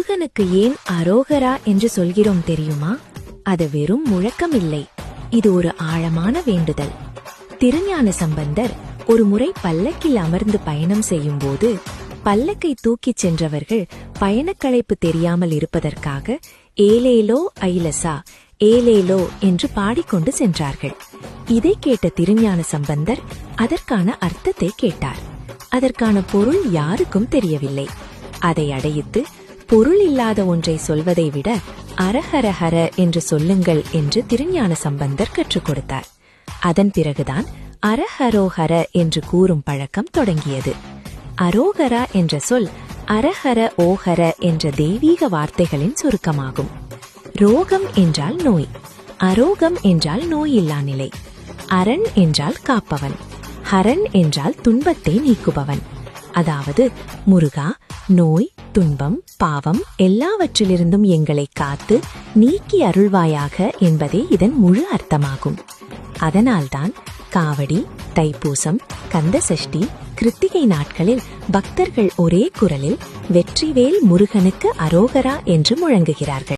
முருகனுக்கு ஏன் அரோகரா என்று சொல்கிறோம் தெரியுமா? அது வெறும் முழக்கம் இல்லை, இது ஒரு ஆழமான வேண்டுதல். திருஞான சம்பந்தர் ஒரு முறை பல்லக்கில் அமர்ந்து பயணம் செய்யும் போது பல்லக்கை தூக்கிச் சென்றவர்கள் பயணக்களைப்பு தெரியாமல் இருப்பதற்காக ஏலேலோ ஐலசா ஏலேலோ என்று பாடிக்கொண்டு சென்றார்கள். இதை கேட்ட திருஞான சம்பந்தர் அதற்கான அர்த்தத்தை கேட்டார். அதற்கான பொருள் யாருக்கும் தெரியவில்லை. அதை அடையித்து பொருள் இல்லாத ஒன்றை சொல்வதை விட அரஹரஹர என்று சொல்லுங்கள் என்று திருஞான சம்பந்தர் கற்றுக் கொடுத்தார். அதன் பிறகுதான் அரஹரோஹர என்று கூறும் பழக்கம் தொடங்கியது. அரோகரா என்ற சொல் அரஹர ஓஹர என்ற தெய்வீக வார்த்தைகளின் சுருக்கமாகும். ரோகம் என்றால் நோய், அரோகம் என்றால் நோயில்லா நிலை, அரண் என்றால் காப்பவன், ஹரன் என்றால் துன்பத்தை நீக்குபவன். அதாவது முருகா, நோய், துன்பம், பாவம் எல்லாவற்றிலிருந்தும் எங்களை காத்து நீக்கி அருள்வாயாக என்பதே இதன் முழு அர்த்தமாகும். அதனால்தான் காவடி, தைப்பூசம், கந்தசஷ்டி, கிருத்திகை நாட்களில் பக்தர்கள் ஒரே குரலில் வெற்றிவேல் முருகனுக்கு அரோகரா என்று முழங்குகிறார்கள்.